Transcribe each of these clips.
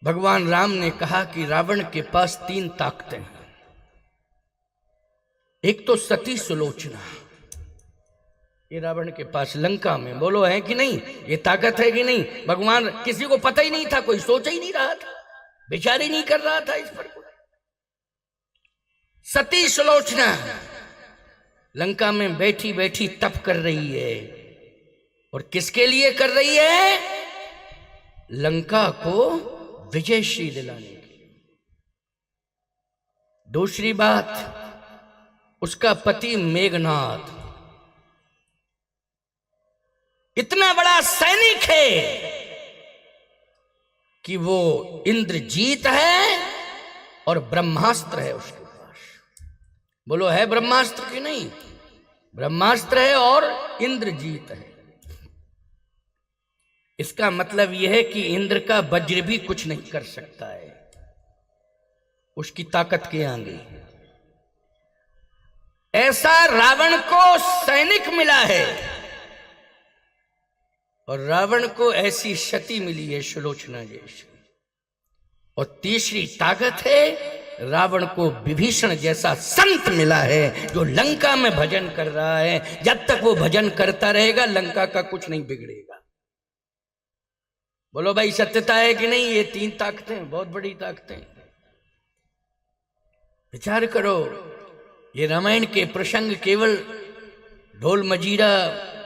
भगवान राम ने कहा कि रावण के पास 3 ताकतें हैं। एक तो सती सुलोचना, ये रावण के पास लंका में, बोलो है कि नहीं, ये ताकत है कि नहीं। भगवान किसी को पता ही नहीं था, कोई सोच ही नहीं रहा था, विचार ही नहीं कर रहा था इस पर। सती सुलोचना लंका में बैठी बैठी तप कर रही है, और किसके लिए कर रही है? लंका को विजयश्री दिलाने के लिए। दूसरी बात, उसका पति मेघनाद इतना बड़ा सैनिक है कि वो इंद्रजीत है और ब्रह्मास्त्र है उसके पास। बोलो है ब्रह्मास्त्र की नहीं? ब्रह्मास्त्र है और इंद्रजीत है। इसका मतलब यह है कि इंद्र का वज्र भी कुछ नहीं कर सकता है उसकी ताकत के आगे। ऐसा रावण को सैनिक मिला है, और रावण को ऐसी सती मिली है सुलोचना जैसी। और तीसरी ताकत है, रावण को विभीषण जैसा संत मिला है जो लंका में भजन कर रहा है। जब तक वो भजन करता रहेगा लंका का कुछ नहीं बिगड़ेगा। बोलो भाई सत्यता है कि नहीं? ये 3 ताकतें बहुत बड़ी ताकतें। विचार करो, ये रामायण के प्रसंग केवल ढोल मजीरा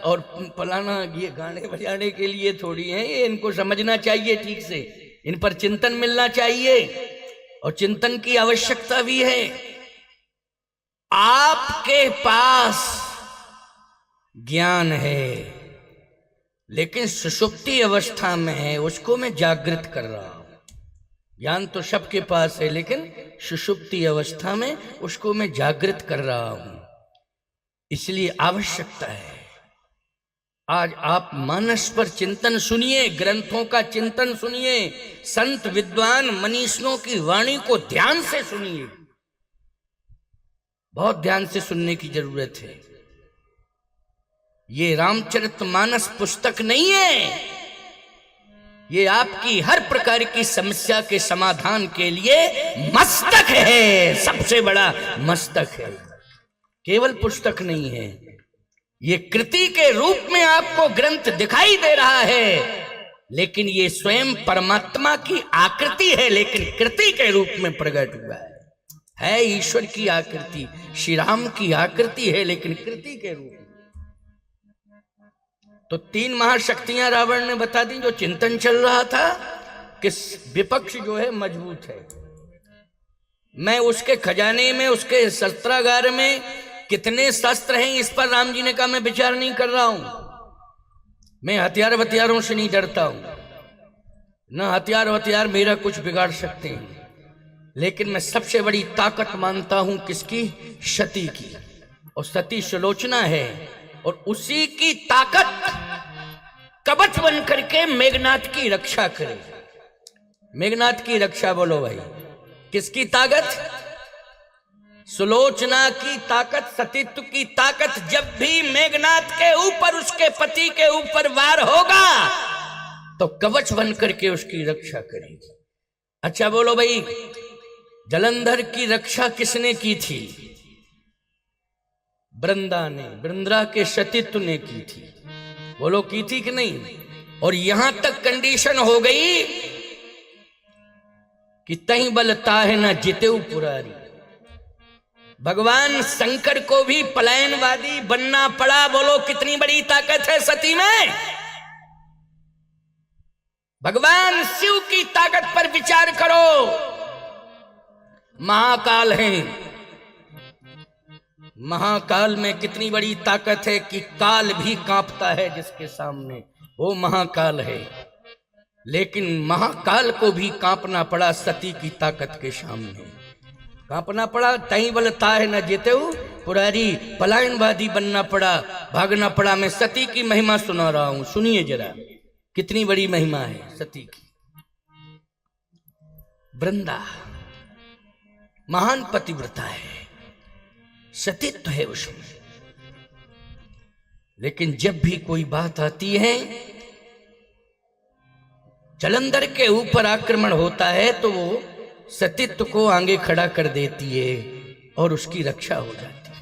और फलाना ये गाने बजाने के लिए थोड़ी हैं। ये इनको समझना चाहिए ठीक से, इन पर चिंतन मिलना चाहिए, और चिंतन की आवश्यकता भी है। आपके पास ज्ञान है, लेकिन सुषुप्ति अवस्था में है, उसको मैं जागृत कर रहा हूं। ज्ञान तो सबके पास है, लेकिन सुषुप्ति अवस्था में उसको मैं जागृत कर रहा हूं। इसलिए आवश्यकता है आज आप मानस पर चिंतन सुनिए, ग्रंथों का चिंतन सुनिए, संत विद्वान मनीषियों की वाणी को ध्यान से सुनिए। बहुत ध्यान से सुनने की जरूरत है। ये रामचरितमानस पुस्तक नहीं है, ये आपकी हर प्रकार की समस्या के समाधान के लिए मस्तक है, सबसे बड़ा मस्तक है, केवल पुस्तक नहीं है। ये कृति के रूप में आपको ग्रंथ दिखाई दे रहा है, लेकिन ये स्वयं परमात्मा की आकृति है, लेकिन कृति के रूप में प्रकट हुआ है ईश्वर की आकृति, श्री राम की आकृति है, लेकिन कृति के रूप में। तो 3 महाशक्तियां रावण ने बता दी। जो चिंतन चल रहा था कि विपक्ष जो है मजबूत है, मैं उसके खजाने में, उसके शस्त्रागार में कितने शस्त्र हैं इस पर राम जी ने कहा मैं विचार नहीं कर रहा हूं। मैं हथियारों से नहीं डरता हूं, ना हथियार मेरा कुछ बिगाड़ सकते हैं, लेकिन मैं सबसे बड़ी ताकत मानता हूं किसकी? सती की। और सती सुलोचना है, और उसी की ताकत कवच बन करके मेघनाथ की रक्षा करे। मेघनाथ की रक्षा, बोलो भाई किसकी ताकत? सुलोचना की ताकत, सतीत्व की ताकत। जब भी मेघनाथ के ऊपर, उसके पति के ऊपर वार होगा तो कवच बन करके उसकी रक्षा करेगी। अच्छा बोलो भाई, जलंधर की रक्षा किसने की थी? वृंदा ने, वृंदा के सतीत्व ने की थी। बोलो की थी कि नहीं? और यहां तक कंडीशन हो गई कि तहीं बलता है ना जितेऊ पुरारी। भगवान शंकर को भी पलायनवादी बनना पड़ा। बोलो कितनी बड़ी ताकत है सती में। भगवान शिव की ताकत पर विचार करो। महाकाल है, महाकाल में कितनी बड़ी ताकत है कि काल भी कांपता है जिसके सामने, वो महाकाल है। लेकिन महाकाल को भी कांपना पड़ा सती की ताकत के सामने, कांपना पड़ा। तई बलता है न जेतेऊ पुरारी, पलायनवादी बनना पड़ा, भागना पड़ा। मैं सती की महिमा सुना रहा हूं, सुनिए जरा कितनी बड़ी महिमा है सती की। वृंदा महान पतिव्रता है, सतीत्व है उसमें, लेकिन जब भी कोई बात आती है जलंधर के ऊपर आक्रमण होता है तो वो सतीत्व को आगे खड़ा कर देती है और उसकी रक्षा हो जाती है।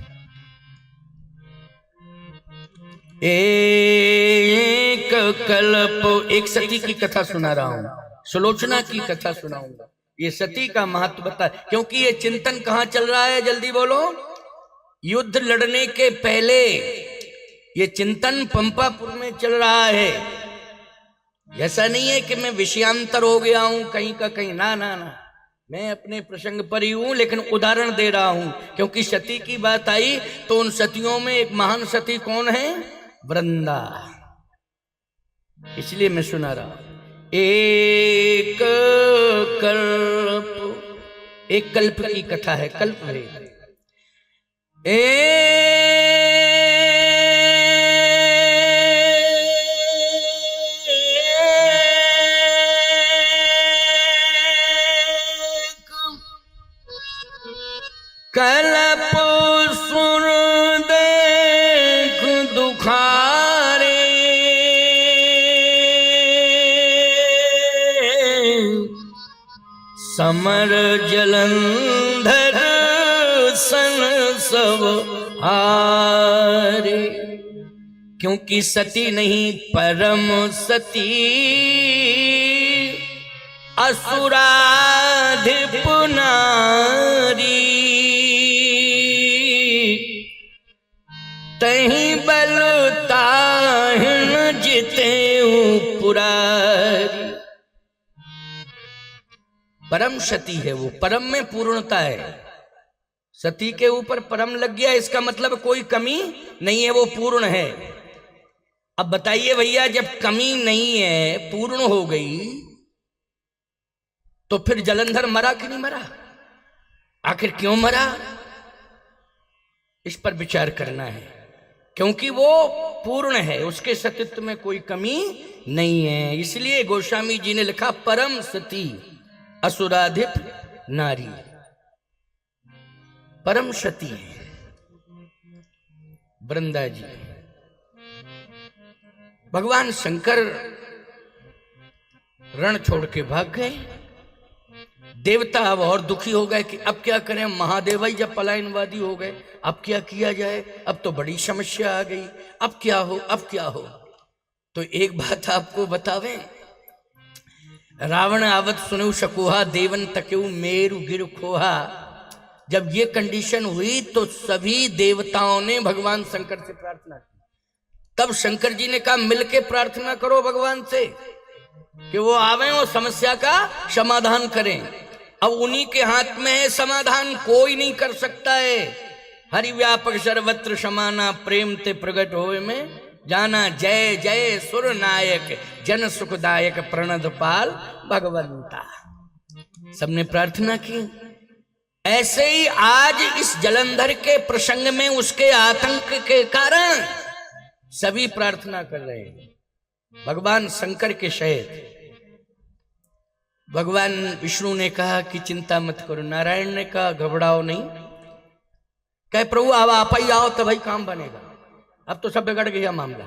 एक कल्प, एक सती की कथा सुना रहा हूं, सुलोचना की कथा सुनाऊंगा। ये सती का महत्व बता, क्योंकि ये चिंतन कहां चल रहा है, जल्दी बोलो। युद्ध लड़ने के पहले ये चिंतन पंपापुर में चल रहा है। ऐसा नहीं है कि मैं विषयांतर हो गया हूं कहीं का कहीं, ना ना ना, मैं अपने प्रसंग पर ही हूं, लेकिन उदाहरण दे रहा हूं क्योंकि सती की बात आई तो उन सतियों में एक महान सती कौन है, वृंदा, इसलिए मैं सुना रहा हूं। एक कल्प, एक कल्प की कथा है, कल्प है। कल्प सुन देख दुखारे, समर जलंधर सन सब हारे। क्योंकि सती नहीं परम सती, असुराधिप नारी, तहीं बल ताहिन जिते पुरारी। परम सती है वो, परम में पूर्णता है। सती के ऊपर परम लग गया, इसका मतलब कोई कमी नहीं है, वो पूर्ण है। अब बताइए भैया, जब कमी नहीं है, पूर्ण हो गई, तो फिर जलंधर मरा कि नहीं मरा? आखिर क्यों मरा, इस पर विचार करना है। क्योंकि वो पूर्ण है, उसके सतीत्व में कोई कमी नहीं है। इसलिए गोस्वामी जी ने लिखा परम सती असुराधिप नारी, परम सती है वृंदा जी। भगवान शंकर रण छोड़ के भाग गए। देवता अब और दुखी हो गए कि अब क्या करें, महादेव ही जब पलायनवादी हो गए, अब क्या किया जाए, अब तो बड़ी समस्या आ गई, अब क्या हो, अब क्या हो। तो एक बात आपको बतावें, रावण आवत सुनु शकुहा, देवन तकेऊ मेरु गिर खोहा। जब ये कंडीशन हुई तो सभी देवताओं ने भगवान शंकर से प्रार्थना की। तब शंकर जी ने कहा मिलके प्रार्थना करो भगवान से कि वो आवे और समस्या का समाधान करें। अब उन्हीं के हाथ में है समाधान, कोई नहीं कर सकता है। हरि व्यापक सर्वत्र समाना, प्रेम ते प्रगट होए में जाना। जय जय सुर नायक, जन सुखदायक, प्रणद पाल भगवंता। सबने प्रार्थना की। ऐसे ही आज इस जलंधर के प्रसंग में उसके आतंक के कारण सभी प्रार्थना कर रहे हैं भगवान शंकर के सहित। भगवान विष्णु ने कहा कि चिंता मत करो, नारायण ने कहा घबराओ नहीं, कहे प्रभु अब आप ही आओ तभी काम बनेगा। अब तो सब बिगड़ गया मामला,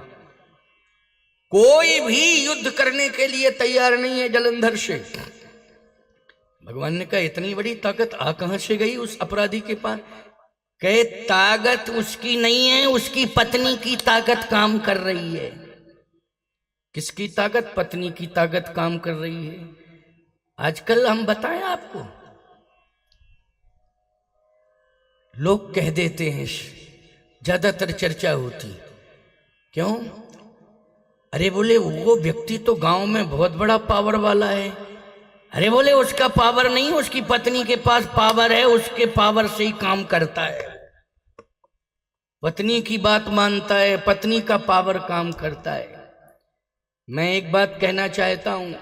कोई भी युद्ध करने के लिए तैयार नहीं है जलंधर से। भगवान ने कहा इतनी बड़ी ताकत आ कहां से गई उस अपराधी के पास? कहे ताकत उसकी नहीं है, उसकी पत्नी की ताकत काम कर रही है। किसकी ताकत? पत्नी की ताकत काम कर रही है। आजकल हम बताएं आपको, लोग कह देते हैं, ज्यादातर चर्चा होती, क्यों? अरे बोले वो व्यक्ति तो गांव में बहुत बड़ा पावर वाला है। अरे बोले उसका पावर नहीं, उसकी पत्नी के पास पावर है, उसके पावर से ही काम करता है, पत्नी की बात मानता है, पत्नी का पावर काम करता है। मैं एक बात कहना चाहता हूं,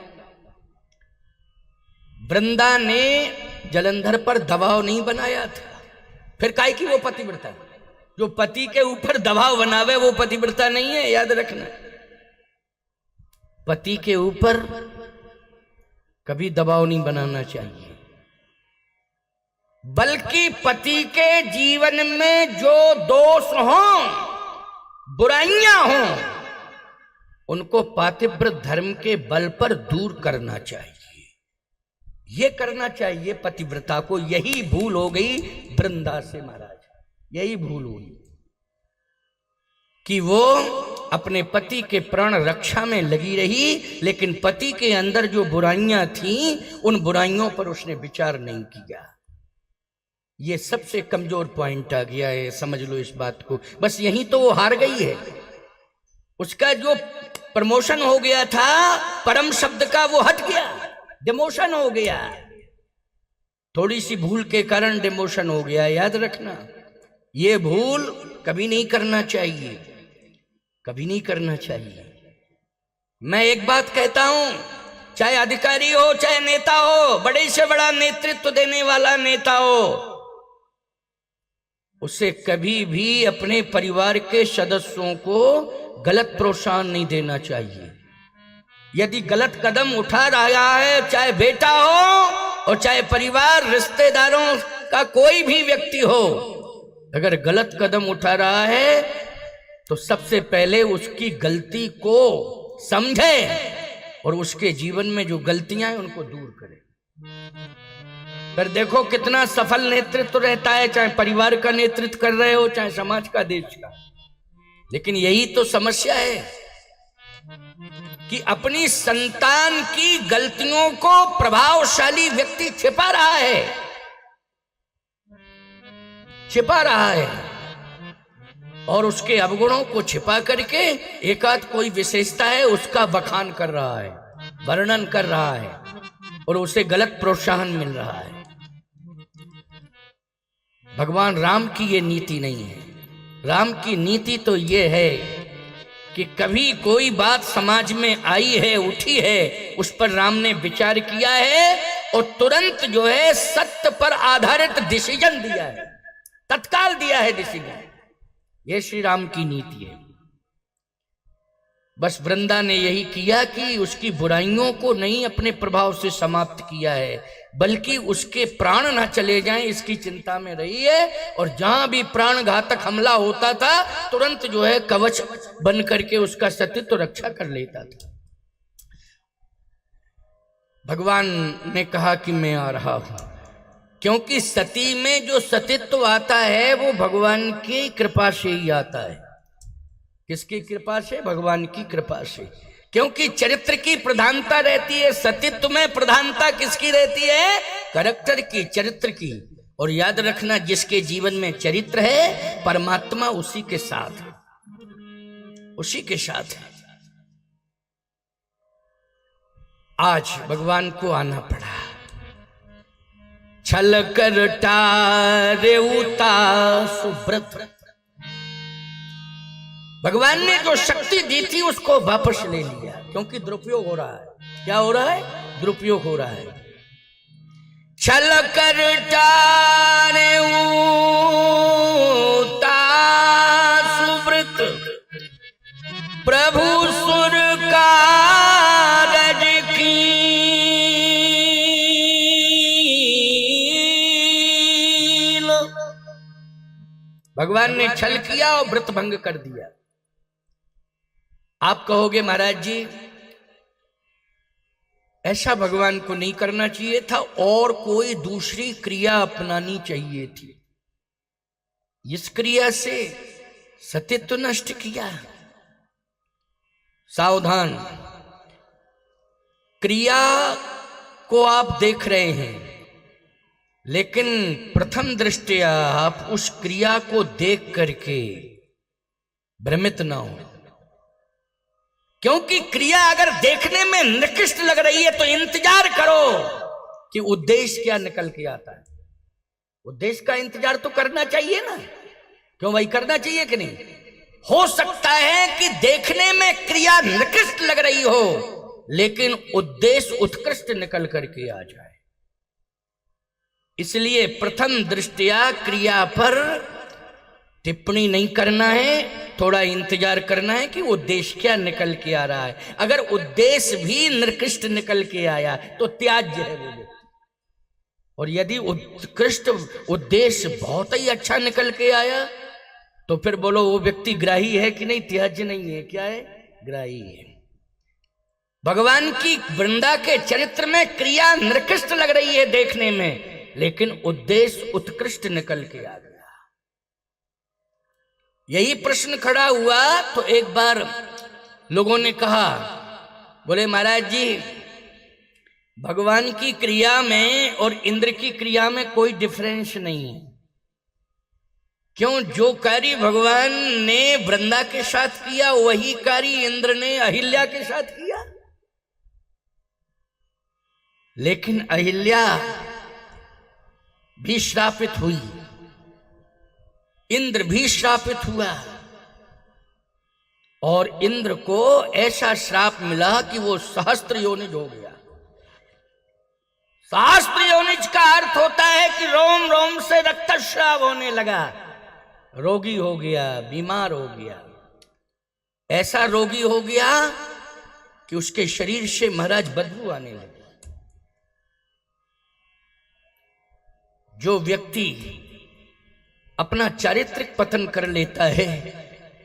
वृंदा ने जलंधर पर दबाव नहीं बनाया था, फिर काहे की वो पतिव्रता? जो पति के ऊपर दबाव बनावे वो पतिव्रता नहीं है, याद रखना। पति के ऊपर कभी दबाव नहीं बनाना चाहिए, बल्कि पति के जीवन में जो दोष हों, बुराइयां हों, उनको पातिव्रत धर्म के बल पर दूर करना चाहिए। ये करना चाहिए पतिव्रता को। यही भूल हो गई वृंदा से महाराज, यही भूल हुई कि वो अपने पति के प्राण रक्षा में लगी रही, लेकिन पति के अंदर जो बुराइयां थीं उन बुराइयों पर उसने विचार नहीं किया। ये सबसे कमजोर पॉइंट आ गया है, समझ लो इस बात को। बस यहीं तो वो हार गई है। उसका जो प्रमोशन हो गया था परम शब्द का, वो हट गया, डिमोशन हो गया। थोड़ी सी भूल के कारण डिमोशन हो गया। याद रखना, ये भूल कभी नहीं करना चाहिए, कभी नहीं करना चाहिए। मैं एक बात कहता हूं, चाहे अधिकारी हो चाहे नेता हो, बड़े से बड़ा नेतृत्व देने वाला नेता हो, उसे कभी भी अपने परिवार के सदस्यों को गलत प्रोत्साहन नहीं देना चाहिए। यदि गलत कदम उठा रहा है, चाहे बेटा हो और चाहे परिवार रिश्तेदारों का कोई भी व्यक्ति हो, अगर गलत कदम उठा रहा है तो सबसे पहले उसकी गलती को समझे और उसके जीवन में जो गलतियां हैं उनको दूर करे। फिर देखो कितना सफल नेतृत्व रहता है, चाहे परिवार का नेतृत्व कर रहे हो चाहे समाज का, देश का। लेकिन यही तो समस्या है कि अपनी संतान की गलतियों को प्रभावशाली व्यक्ति छिपा रहा है, छिपा रहा है, और उसके अवगुणों को छिपा करके एकाध कोई विशेषता है उसका बखान कर रहा है, वर्णन कर रहा है, और उसे गलत प्रोत्साहन मिल रहा है। भगवान राम की ये नीति नहीं है। राम की नीति तो ये है कि कभी कोई बात समाज में आई है, उठी है, उस पर राम ने विचार किया है और तुरंत जो है सत्य पर आधारित डिसीजन दिया है, तत्काल दिया है डिसीजन। ये श्री राम की नीति है। बस वृंदा ने यही किया कि उसकी बुराइयों को नहीं अपने प्रभाव से समाप्त किया है, बल्कि उसके प्राण ना चले जाएं इसकी चिंता में रही है। और जहां भी प्राण घातक हमला होता था तुरंत जो है कवच बन करके उसका सतीत्व रक्षा कर लेता था। भगवान ने कहा कि मैं आ रहा हूं, क्योंकि सती में जो सतीत्व आता है वो भगवान की कृपा से ही आता है। किसकी कृपा से? भगवान की कृपा से। क्योंकि चरित्र की प्रधानता रहती है, सतीत्व में प्रधानता किसकी रहती है? कैरेक्टर की, चरित्र की। और याद रखना, जिसके जीवन में चरित्र है परमात्मा उसी के साथ है, उसी के साथ है। आज भगवान को आना पड़ा। छल कर टारे उता सुब्रत। भगवान ने जो शक्ति दी थी उसको वापस ले लिया, क्योंकि दुरुपयोग हो रहा है। क्या हो रहा है? दुरुपयोग हो रहा है। छल कर टारे उता सुब्रत, प्रभु सुर कारज की। भगवान ने छल किया और व्रत भंग कर दिया। आप कहोगे महाराज जी ऐसा भगवान को नहीं करना चाहिए था, और कोई दूसरी क्रिया अपनानी चाहिए थी। इस क्रिया से सतीत्व नष्ट किया। सावधान, क्रिया को आप देख रहे हैं, लेकिन प्रथम दृष्टया आप उस क्रिया को देख करके भ्रमित ना हो। क्योंकि क्रिया अगर देखने में निकृष्ट लग रही है तो इंतजार करो कि उद्देश्य क्या निकल के आता है। उद्देश्य का इंतजार तो करना चाहिए ना, क्यों भाई? करना चाहिए कि नहीं? हो सकता है कि देखने में क्रिया निकृष्ट लग रही हो, लेकिन उद्देश्य उत्कृष्ट निकल करके आ जाए। इसलिए प्रथम दृष्टया क्रिया पर टिप्पणी नहीं करना है, थोड़ा इंतजार करना है कि उद्देश्य क्या निकल के आ रहा है। अगर उद्देश्य भी निकृष्ट निकल के आया तो त्याज्य है वो व्यक्ति, और यदि उत्कृष्ट उद्देश्य बहुत ही अच्छा निकल के आया तो फिर बोलो वो व्यक्ति ग्राही है कि नहीं? त्याज्य नहीं है, क्या है? ग्राही है। भगवान की वृंदा के चरित्र में क्रिया निकृष्ट लग रही है देखने में, लेकिन उद्देश्य उत्कृष्ट निकल के आ गया। यही प्रश्न खड़ा हुआ तो एक बार लोगों ने कहा, बोले महाराज जी, भगवान की क्रिया में और इंद्र की क्रिया में कोई डिफरेंस नहीं है। क्यों? जो कार्य भगवान ने वृंदा के साथ किया वही कार्य इंद्र ने अहिल्या के साथ किया। लेकिन अहिल्या भी श्रापित हुई, इंद्र भी श्रापित हुआ, और इंद्र को ऐसा श्राप मिला कि वो सहस्त्र योनिज हो गया। सहस्त्र योनिज का अर्थ होता है कि रोम रोम से रक्तस्राव होने लगा, रोगी हो गया, बीमार हो गया। ऐसा रोगी हो गया कि उसके शरीर से महाराज बदबू आने लगी। जो व्यक्ति अपना चारित्रिक पतन कर लेता है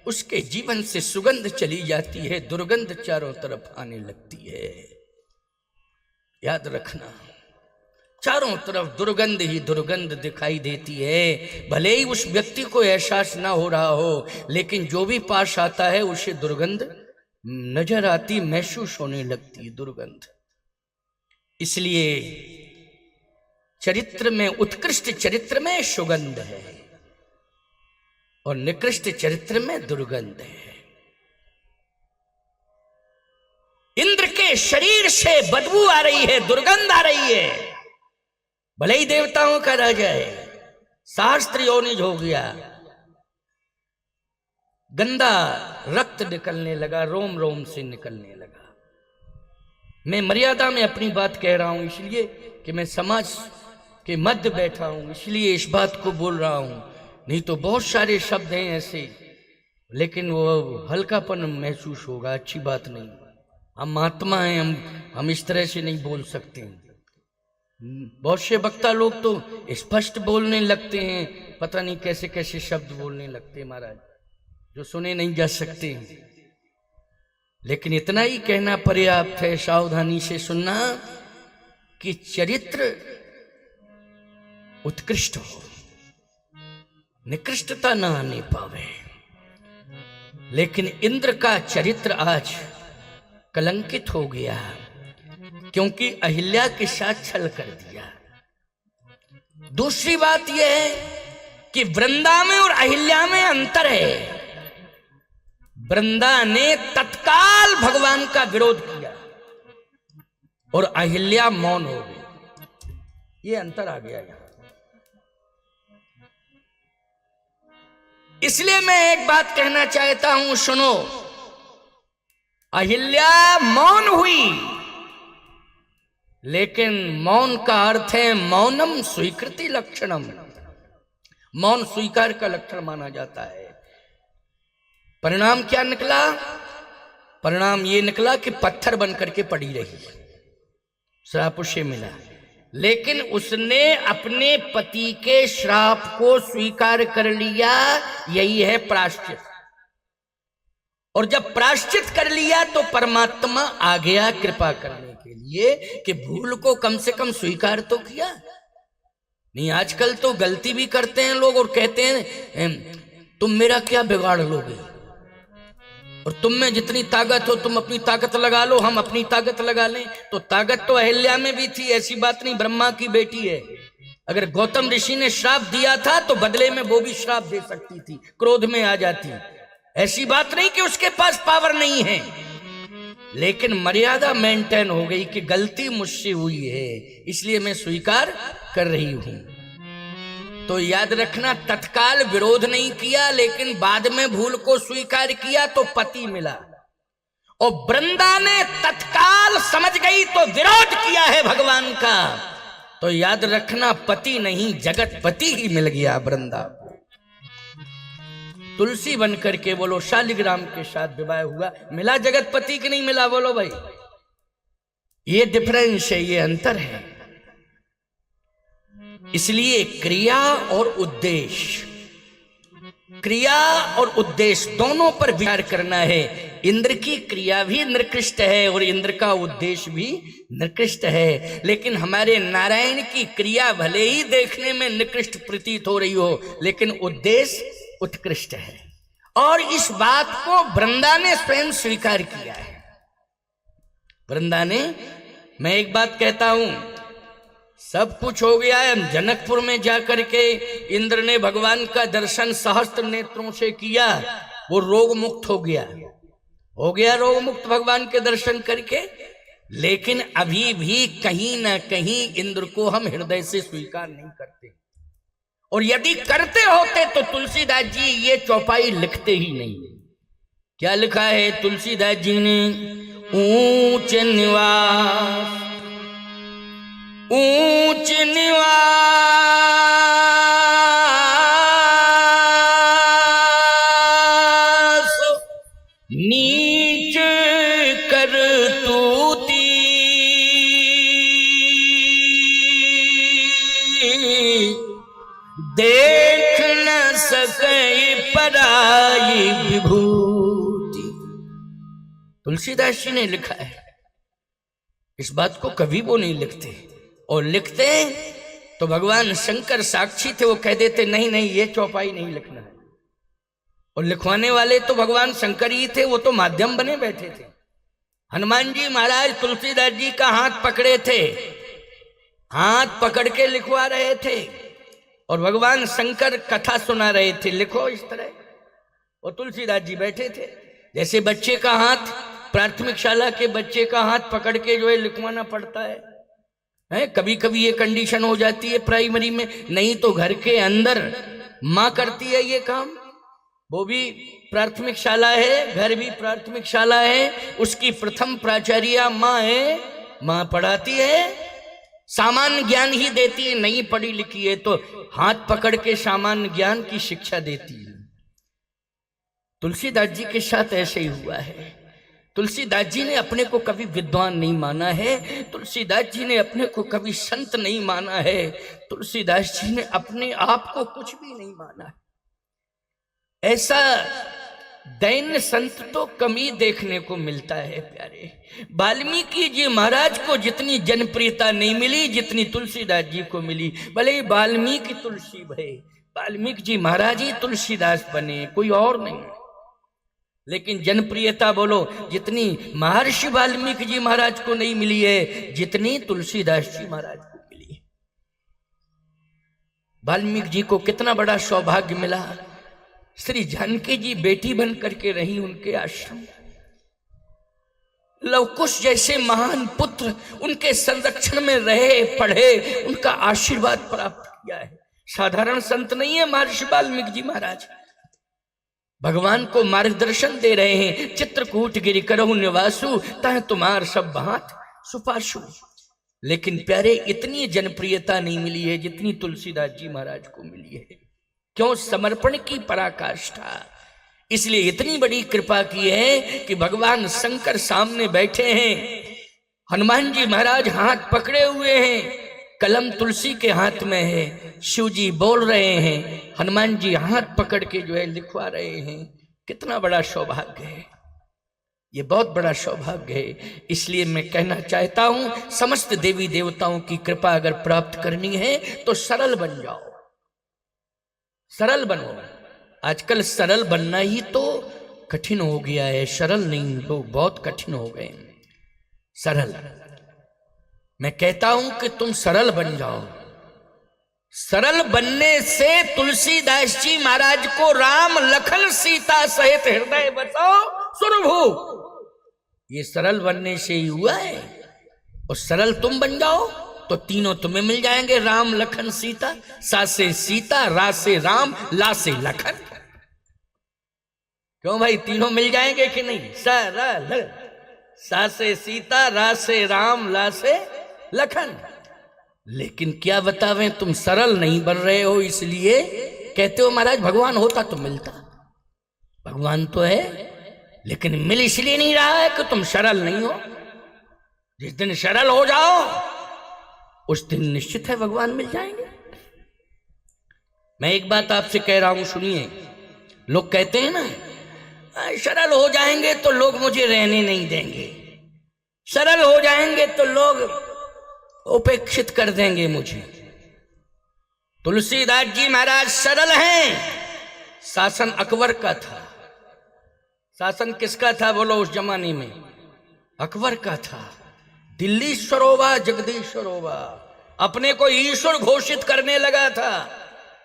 उसके जीवन से सुगंध चली जाती है, दुर्गंध चारों तरफ आने लगती है। याद रखना, चारों तरफ दुर्गंध ही दुर्गंध दिखाई देती है। भले ही उस व्यक्ति को एहसास ना हो रहा हो, लेकिन जो भी पास आता है उसे दुर्गंध नजर आती, महसूस होने लगती है दुर्गंध। इसलिए चरित्र में, उत्कृष्ट चरित्र में सुगंध है और निकृष्ट चरित्र में दुर्गंध है। इंद्र के शरीर से बदबू आ रही है, दुर्गंध आ रही है। भले ही देवताओं का राजा है, सहस्त्र योनिज हो गया, गंदा रक्त निकलने लगा, रोम रोम से निकलने लगा। मैं मर्यादा में अपनी बात कह रहा हूं, इसलिए कि मैं समाज के मध्य बैठा हूं, इसलिए इस बात को बोल रहा हूं। नहीं तो बहुत सारे शब्द हैं ऐसे, लेकिन वो हल्कापन महसूस होगा, अच्छी बात नहीं। हम महात्मा हैं, हम इस तरह से नहीं बोल सकते। बहुत से वक्ता लोग तो स्पष्ट बोलने लगते हैं, पता नहीं कैसे कैसे शब्द बोलने लगते हैं महाराज, जो सुने नहीं जा सकते। लेकिन इतना ही कहना पर्याप्त है, सावधानी से सुनना, कि चरित्र उत्कृष्ट हो, निकृष्टता न आने पावे। लेकिन इंद्र का चरित्र आज कलंकित हो गया, क्योंकि अहिल्या के साथ छल कर दिया। दूसरी बात यह है कि वृंदा में और अहिल्या में अंतर है। वृंदा ने तत्काल भगवान का विरोध किया और अहिल्या मौन हो गई। ये अंतर आ गया यहां। इसलिए मैं एक बात कहना चाहता हूं, सुनो। अहिल्या मौन हुई, लेकिन मौन का अर्थ है मौनम स्वीकृति लक्षणम। मौन स्वीकार का लक्षण माना जाता है। परिणाम क्या निकला? परिणाम ये निकला कि पत्थर बन करके पड़ी रही, श्राप उसे मिला। लेकिन उसने अपने पति के श्राप को स्वीकार कर लिया, यही है प्रायश्चित। और जब प्रायश्चित कर लिया तो परमात्मा आ गया कृपा करने के लिए कि भूल को कम से कम स्वीकार तो किया। नहीं, आजकल तो गलती भी करते हैं लोग और कहते हैं तुम मेरा क्या बिगाड़ लोगे, और तुम में जितनी ताकत हो तुम अपनी ताकत लगा लो, हम अपनी ताकत लगा लें। तो ताकत तो अहिल्या में भी थी, ऐसी बात नहीं, ब्रह्मा की बेटी है। अगर गौतम ऋषि ने श्राप दिया था तो बदले में वो भी श्राप दे सकती थी, क्रोध में आ जाती। ऐसी बात नहीं कि उसके पास पावर नहीं है, लेकिन मर्यादा मेंटेन हो गई कि गलती मुझसे हुई है, इसलिए मैं स्वीकार कर रही हूं। तो याद रखना, तत्काल विरोध नहीं किया, लेकिन बाद में भूल को स्वीकार किया तो पति मिला। और वृंदा ने तत्काल समझ गई तो विरोध किया है भगवान का। तो याद रखना, पति नहीं जगत पति ही मिल गया वृंदा को। तुलसी बन करके बोलो शालिग्राम के साथ विवाह हुआ, मिला जगत पति कि नहीं मिला? बोलो भाई, ये डिफरेंस है, ये अंतर है। इसलिए क्रिया और उद्देश्य, क्रिया और उद्देश्य दोनों पर विचार करना है। इंद्र की क्रिया भी निकृष्ट है और इंद्र का उद्देश्य भी निकृष्ट है, लेकिन हमारे नारायण की क्रिया भले ही देखने में निकृष्ट प्रतीत हो रही हो, लेकिन उद्देश्य उत्कृष्ट है। और इस बात को वृंदा ने स्वयं स्वीकार किया है। वृंदा ने, मैं एक बात कहता हूं, सब कुछ हो गया है, जनकपुर में जाकर के इंद्र ने भगवान का दर्शन सहस्त्र नेत्रों से किया, वो रोग मुक्त हो गया रोग मुक्त भगवान के दर्शन करके, लेकिन अभी भी कहीं ना कहीं इंद्र को हम हृदय से स्वीकार नहीं करते। और यदि करते होते तो तुलसीदास जी ये चौपाई लिखते ही नहीं। क्या लिखा है तुलसीदास जी ने? ऊंच निवास नीच करतूती, देख न सके पराई विभूति। तुलसीदास जी ने लिखा है। इस बात को कभी वो नहीं लिखते, और लिखते तो भगवान शंकर साक्षी थे, वो कह देते नहीं नहीं ये चौपाई नहीं लिखना है। और लिखवाने वाले तो भगवान शंकर ही थे, वो तो माध्यम बने बैठे थे। हनुमान जी महाराज तुलसीदास जी का हाथ पकड़े थे, हाथ पकड़ के लिखवा रहे थे, और भगवान शंकर कथा सुना रहे थे, लिखो इस तरह। और तुलसीदास जी बैठे थे। जैसे बच्चे का हाथ, प्राथमिक शाला के बच्चे का हाथ पकड़ के जो है लिखवाना पड़ता है, कभी कभी ये कंडीशन हो जाती है प्राइमरी में, नहीं तो घर के अंदर माँ करती है ये काम। वो भी प्राथमिक शाला है, घर भी प्राथमिक शाला है, उसकी प्रथम प्राचार्या माँ है, माँ पढ़ाती है, सामान्य ज्ञान ही देती है, नहीं पढ़ी लिखी है तो हाथ पकड़ के सामान्य ज्ञान की शिक्षा देती है। तुलसीदास जी के साथ ऐसे ही हुआ है। तुलसीदास जी ने अपने को कभी विद्वान नहीं माना है, तुलसीदास जी ने अपने को कभी संत नहीं माना है, तुलसीदास जी ने अपने आप को कुछ भी नहीं माना है। ऐसा दैन्य संत तो कम ही देखने को मिलता है प्यारे। वाल्मीकि जी महाराज को जितनी जनप्रियता नहीं मिली जितनी तुलसीदास जी को मिली। भले ही वाल्मीकि तुलसी भये, वाल्मीकि जी महाराज ही तुलसीदास बने, कोई और नहीं, लेकिन जनप्रियता बोलो जितनी महर्षि वाल्मीकि जी महाराज को नहीं मिली है जितनी तुलसीदास जी महाराज को मिली है। वाल्मीकि जी को कितना बड़ा सौभाग्य मिला, श्री जानकी जी बेटी बन करके रही उनके आश्रम। लवकुश जैसे महान पुत्र उनके संरक्षण में रहे, पढ़े, उनका आशीर्वाद प्राप्त किया है। साधारण संत नहीं है महर्षि वाल्मीकि जी महाराज, भगवान को मार्गदर्शन दे रहे हैं। चित्रकूट गिरि करहु निवासु, तह तुम्हार सब भांत सुपाशु। लेकिन प्यारे इतनी जनप्रियता नहीं मिली है जितनी तुलसीदास जी महाराज को मिली है। क्यों? समर्पण की पराकाष्ठा। इसलिए इतनी बड़ी कृपा की है कि भगवान शंकर सामने बैठे हैं, हनुमान जी महाराज हाथ पकड़े हुए हैं, कलम तुलसी के हाथ में है, शिव जी बोल रहे हैं, हनुमान जी हाथ पकड़ के जो है लिखवा रहे हैं। कितना बड़ा सौभाग्य है, ये बहुत बड़ा सौभाग्य है। इसलिए मैं कहना चाहता हूं, समस्त देवी देवताओं की कृपा अगर प्राप्त करनी है तो सरल बन जाओ, सरल बनो। आजकल सरल बनना ही तो कठिन हो गया है, सरल नहीं, लोग बहुत कठिन हो गए। सरल, मैं कहता हूं कि तुम सरल बन जाओ। सरल बनने से तुलसीदास जी महाराज को राम लखन सीता सहित हृदय बसाओ सुरभु, ये सरल बनने से ही हुआ है। और सरल तुम बन जाओ तो तीनों तुम्हें मिल जाएंगे, राम लखन सीता। सा से सीता, रा से राम, ला से लखन। क्यों भाई, तीनों मिल जाएंगे कि नहीं? सा से सीता, रा से राम, ला से लखन। लेकिन क्या बतावें, तुम सरल नहीं बन रहे हो, इसलिए कहते हो महाराज भगवान होता तो मिलता। भगवान तो है, लेकिन मिल इसलिए नहीं रहा है कि तुम सरल नहीं हो। जिस दिन सरल हो जाओ उस दिन निश्चित है भगवान मिल जाएंगे। मैं एक बात आपसे कह रहा हूं, सुनिए। लोग कहते हैं ना सरल हो जाएंगे तो लोग मुझे रहने नहीं देंगे, सरल हो जाएंगे तो लोग उपेक्षित कर देंगे मुझे। तुलसीदास जी महाराज सरल हैं। शासन अकबर का था। शासन किसका था बोलो उस जमाने में? अकबर का था। दिल्लीश्वरोवा जगदीश्वरोवा, अपने को ईश्वर घोषित करने लगा था।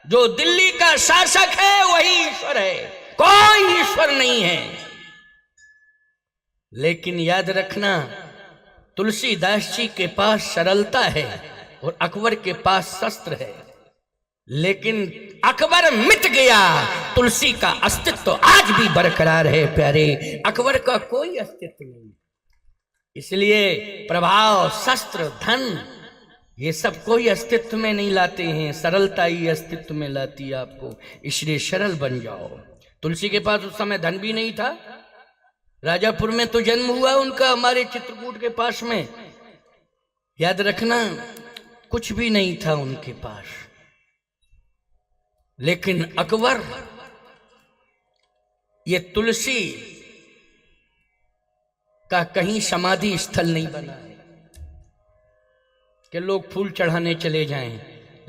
जो दिल्ली का शासक है वही ईश्वर है, कोई ईश्वर नहीं है। लेकिन याद रखना, तुलसीदास जी के पास सरलता है और अकबर के पास शस्त्र है। लेकिन अकबर मिट गया, तुलसी का अस्तित्व आज भी बरकरार है प्यारे। अकबर का कोई अस्तित्व नहीं। इसलिए प्रभाव, शस्त्र, धन, ये सब कोई अस्तित्व में नहीं लाते हैं, सरलता ही अस्तित्व में लाती है आपको। इसलिए सरल बन जाओ। तुलसी के पास उस समय धन भी नहीं था। राजापुर में तो जन्म हुआ उनका, हमारे चित्रकूट के पास में। याद रखना, कुछ भी नहीं था उनके पास। लेकिन अकबर ये तुलसी का कहीं समाधि स्थल नहीं बना है कि लोग फूल चढ़ाने चले जाएं।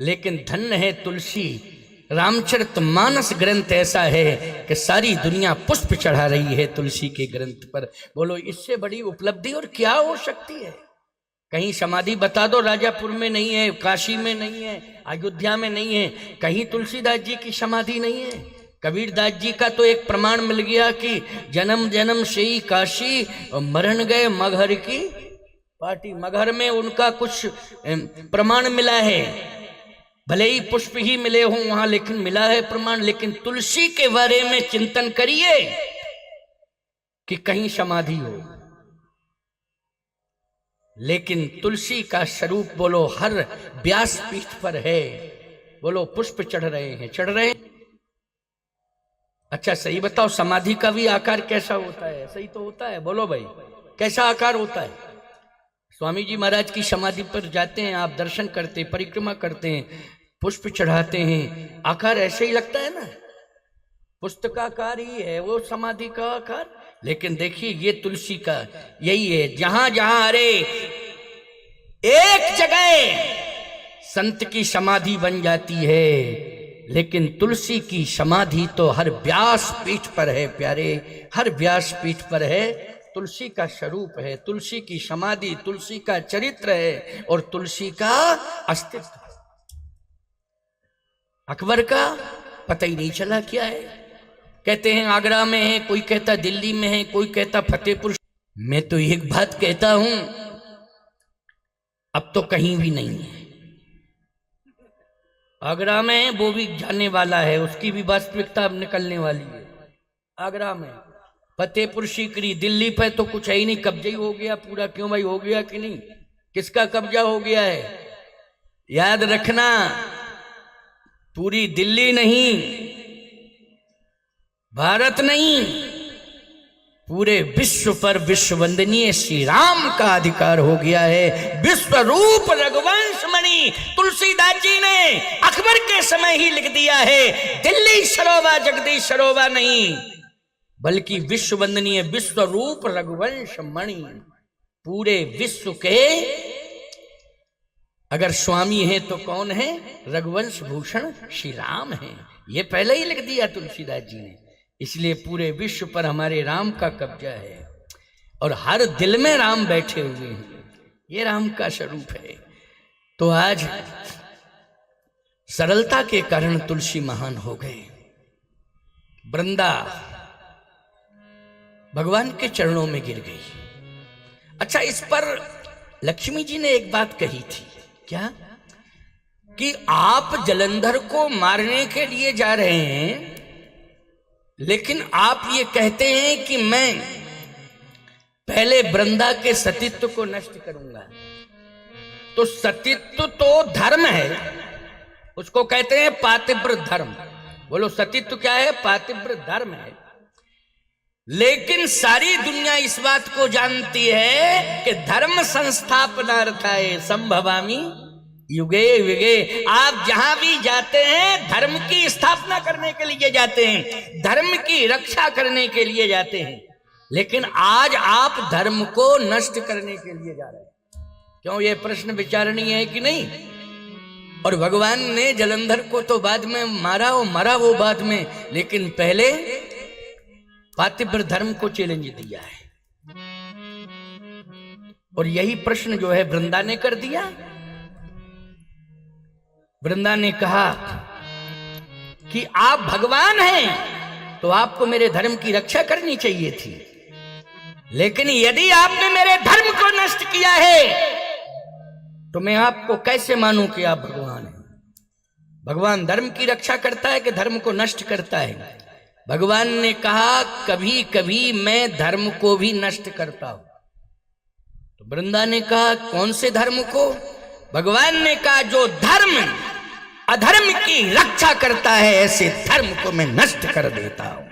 लेकिन धन्य है तुलसी, रामचरितमानस ग्रंथ ऐसा है कि सारी दुनिया पुष्प चढ़ा रही है तुलसी के ग्रंथ पर। बोलो इससे बड़ी उपलब्धि और क्या हो सकती है? कहीं समाधि बता दो, राजापुर में नहीं है, काशी में नहीं है, अयोध्या में नहीं है, कहीं तुलसीदास जी की समाधि नहीं है। कबीरदास जी का तो एक प्रमाण मिल गया कि जन्म जन्म से ही काशी और मरण गए मगहर की पार्टी। मगहर में उनका कुछ प्रमाण मिला है, भले ही पुष्प ही मिले हों वहां, लेकिन मिला है प्रमाण। लेकिन तुलसी के बारे में चिंतन करिए कि कहीं समाधि हो। लेकिन तुलसी का स्वरूप बोलो हर व्यास पीठ पर है। बोलो पुष्प चढ़ रहे हैं, चढ़ रहे हैं। अच्छा सही बताओ, समाधि का भी आकार कैसा होता है? सही तो होता है, बोलो भाई कैसा आकार होता है? स्वामी जी महाराज की समाधि पर जाते हैं आप, दर्शन करते, परिक्रमा करते हैं, पुष्प चढ़ाते हैं, आकार ऐसे ही लगता है ना, पुस्तकाकार ही है वो समाधि का आकार। लेकिन देखिए ये तुलसी का यही है, जहां जहां अरे एक जगह संत की समाधि बन जाती है, लेकिन तुलसी की समाधि तो हर व्यास पीठ पर है प्यारे, हर व्यास पीठ पर है। तुलसी का स्वरूप है, तुलसी की समाधि, तुलसी का चरित्र है और तुलसी का अस्तित्व। अकबर का पता ही नहीं चला क्या है। कहते हैं आगरा में है, कोई कहता दिल्ली में है, कोई कहता फतेहपुर। मैं तो एक बात कहता हूं, अब तो कहीं भी नहीं है। आगरा में वो भी जाने वाला है, उसकी भी वास्तविकता अब निकलने वाली है। आगरा में फतेहपुर सीकरी, दिल्ली पे तो कुछ है ही नहीं, कब्जा ही हो गया पूरा। क्यों भाई, हो गया कि नहीं? किसका कब्जा हो गया है? याद रखना, पूरी दिल्ली नहीं, भारत नहीं, पूरे विश्व पर विश्व वंदनीय श्री राम का अधिकार हो गया है। विश्व रूप रघुवंश मणि तुलसीदास जी ने अकबर के समय ही लिख दिया है। दिल्ली सरोवा जगदीश सरोवा नहीं, बल्कि विश्व वंदनीय विश्व रूप रघुवंश मणि। पूरे विश्व के अगर स्वामी है तो कौन है? रघुवंश भूषण श्री राम है। ये पहले ही लिख दिया तुलसीदास जी ने। इसलिए पूरे विश्व पर हमारे राम का कब्जा है और हर दिल में राम बैठे हुए हैं। ये राम का स्वरूप है। तो आज सरलता के कारण तुलसी महान हो गए। वृंदा भगवान के चरणों में गिर गई। अच्छा, इस पर लक्ष्मी जी ने एक बात कही थी, क्या? कि आप जलंधर को मारने के लिए जा रहे हैं, लेकिन आप ये कहते हैं कि मैं पहले वृंदा के सतीत्व को नष्ट करूंगा। तो सतीत्व तो धर्म है, उसको कहते हैं पातिव्र धर्म। बोलो सतीत्व क्या है? पातिव्र धर्म है। लेकिन सारी दुनिया इस बात को जानती है कि धर्म संस्थापनार्थाय संभवामि युगे युगे आप जहां भी जाते हैं धर्म की स्थापना करने के लिए जाते हैं, धर्म की रक्षा करने के लिए जाते हैं, लेकिन आज आप धर्म को नष्ट करने के लिए जा रहे हैं। क्यों? ये प्रश्न विचारणीय है कि नहीं? और भगवान ने जलंधर को तो बाद में मारा, वो मरा वो बाद में, लेकिन पहले पातिव्र धर्म को चैलेंज दिया है। और यही प्रश्न जो है वृंदा ने कर दिया। वृंदा ने कहा कि आप भगवान हैं तो आपको मेरे धर्म की रक्षा करनी चाहिए थी, लेकिन यदि आपने मेरे धर्म को नष्ट किया है तो मैं आपको कैसे मानूं कि आप भगवान हैं? भगवान धर्म की रक्षा करता है कि धर्म को नष्ट करता है? भगवान ने कहा कभी कभी मैं धर्म को भी नष्ट करता हूं। तो वृंदा ने कहा कौन से धर्म को? भगवान ने कहा जो धर्म अधर्म की रक्षा करता है ऐसे धर्म को मैं नष्ट कर देता हूं।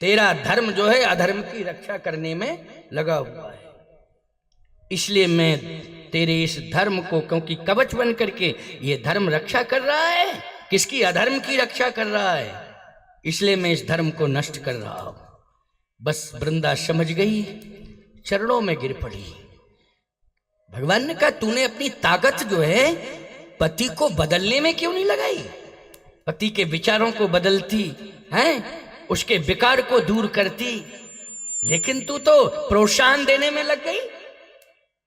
तेरा धर्म जो है अधर्म की रक्षा करने में लगा हुआ है, इसलिए मैं तेरे इस धर्म को, क्योंकि कवच बन करके ये धर्म रक्षा कर रहा है, किसकी? अधर्म की रक्षा कर रहा है, इसलिए मैं इस धर्म को नष्ट कर रहा हूं। बस वृंदा समझ गई, चरणों में गिर पड़ी। भगवान ने कहा तूने अपनी ताकत जो है पति को बदलने में क्यों नहीं लगाई? पति के विचारों को बदलती हैं, उसके विकार को दूर करती, लेकिन तू तो प्रोत्साहन देने में लग गई,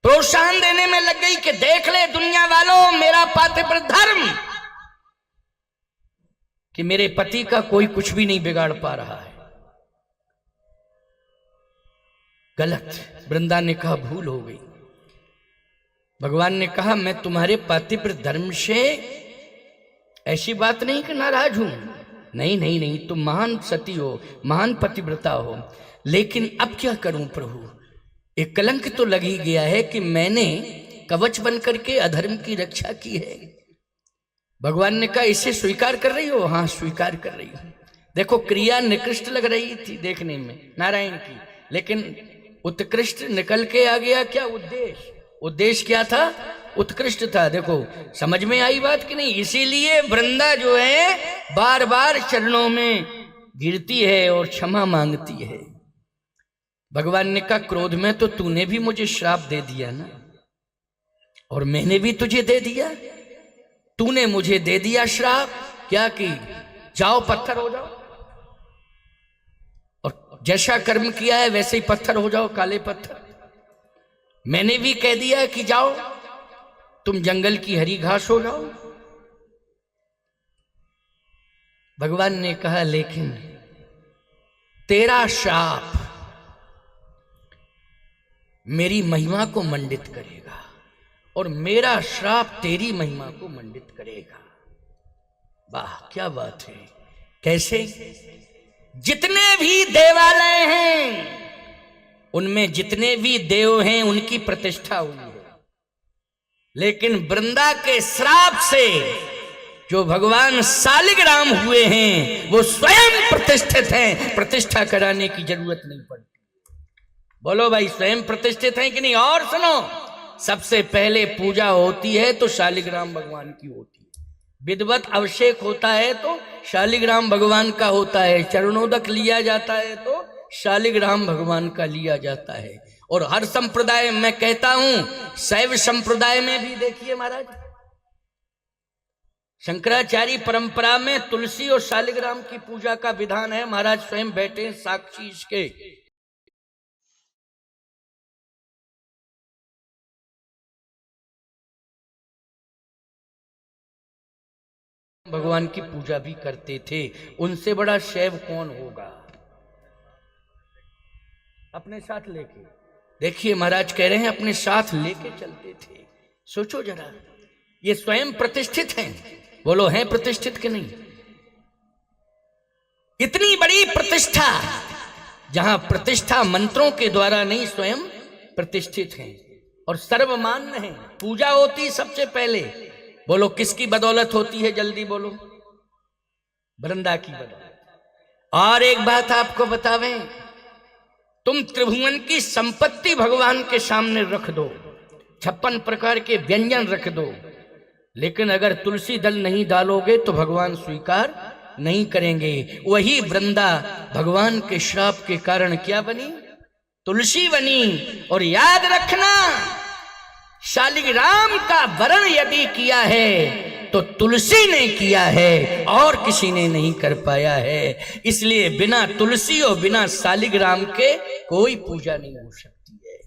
प्रोत्साहन देने में लग गई कि देख ले दुनिया वालों मेरा पातिव्र धर्म, कि मेरे पति का कोई कुछ भी नहीं बिगाड़ पा रहा है। गलत। वृंदा ने कहा भूल हो गई। भगवान ने कहा मैं तुम्हारे पातिव्र धर्म से ऐसी बात नहीं कि नाराज हूं, नहीं नहीं नहीं, तुम महान सती हो, महान पतिव्रता हो, लेकिन अब क्या करूं प्रभु? एक कलंक तो लग ही गया है कि मैंने कवच बन करके अधर्म की रक्षा की है। भगवान ने कहा इसे स्वीकार कर रही हो? हाँ स्वीकार कर रही हूं। देखो क्रिया निकृष्ट लग रही थी देखने में नारायण की, लेकिन उत्कृष्ट निकल के आ गया। क्या उद्देश्य? उद्देश्य क्या था? उत्कृष्ट था। देखो समझ में आई बात कि नहीं? इसीलिए वृंदा जो है बार बार चरणों में गिरती है और क्षमा मांगती है। भगवान ने कहा क्रोध में तो तूने भी मुझे श्राप दे दिया ना, और मैंने भी तुझे दे दिया। तूने मुझे दे दिया श्राप, क्या कि जाओ पत्थर हो जाओ, और जैसा कर्म किया है वैसे ही पत्थर हो जाओ, काले पत्थर। मैंने भी कह दिया कि जाओ तुम जंगल की हरी घास हो जाओ। भगवान ने कहा लेकिन तेरा श्राप मेरी महिमा को मंडित करेगा और मेरा श्राप तेरी महिमा को मंडित करेगा। वाह क्या बात है! कैसे? जितने भी देवालय हैं उनमें जितने भी देव हैं उनकी प्रतिष्ठा हुई है, लेकिन वृंदा के श्राप से जो भगवान शालिग्राम हुए हैं वो स्वयं प्रतिष्ठित हैं, प्रतिष्ठा कराने की जरूरत नहीं पड़ती। बोलो भाई स्वयं प्रतिष्ठित हैं कि नहीं? और सुनो, सबसे पहले पूजा होती है तो शालिग्राम भगवान की होती है, विधिवत अभिषेक होता है तो शालिग्राम भगवान का होता है, चरणोदक लिया जाता है तो शालिग्राम भगवान का लिया जाता है। और हर संप्रदाय, मैं कहता हूं शैव संप्रदाय में भी देखिए महाराज, शंकराचार्य परंपरा में तुलसी और शालिग्राम की पूजा का विधान है। महाराज स्वयं बैठे साक्षी इसके। भगवान की पूजा भी करते थे, उनसे बड़ा शैव कौन होगा? अपने साथ लेके देखिए, महाराज कह रहे हैं अपने साथ लेके चलते थे। सोचो जरा, ये स्वयं प्रतिष्ठित हैं। बोलो हैं प्रतिष्ठित कि नहीं? इतनी बड़ी प्रतिष्ठा, जहां प्रतिष्ठा मंत्रों के द्वारा नहीं स्वयं प्रतिष्ठित हैं और सर्वमान्य हैं। पूजा होती सबसे पहले, बोलो किसकी बदौलत होती है? जल्दी बोलो। वृंदा की बदौलत। और एक बात आपको बतावें, तुम त्रिभुवन की संपत्ति भगवान के सामने रख दो, 56 प्रकार के व्यंजन रख दो, लेकिन अगर तुलसी दल नहीं डालोगे तो भगवान स्वीकार नहीं करेंगे। वही वृंदा भगवान के श्राप के कारण क्या बनी? तुलसी बनी। और याद रखना, शालिग्राम का वरण यदि किया है तो तुलसी ने किया है, और किसी ने नहीं कर पाया है। इसलिए बिना तुलसी और बिना शालिग्राम के कोई पूजा नहीं हो सकती।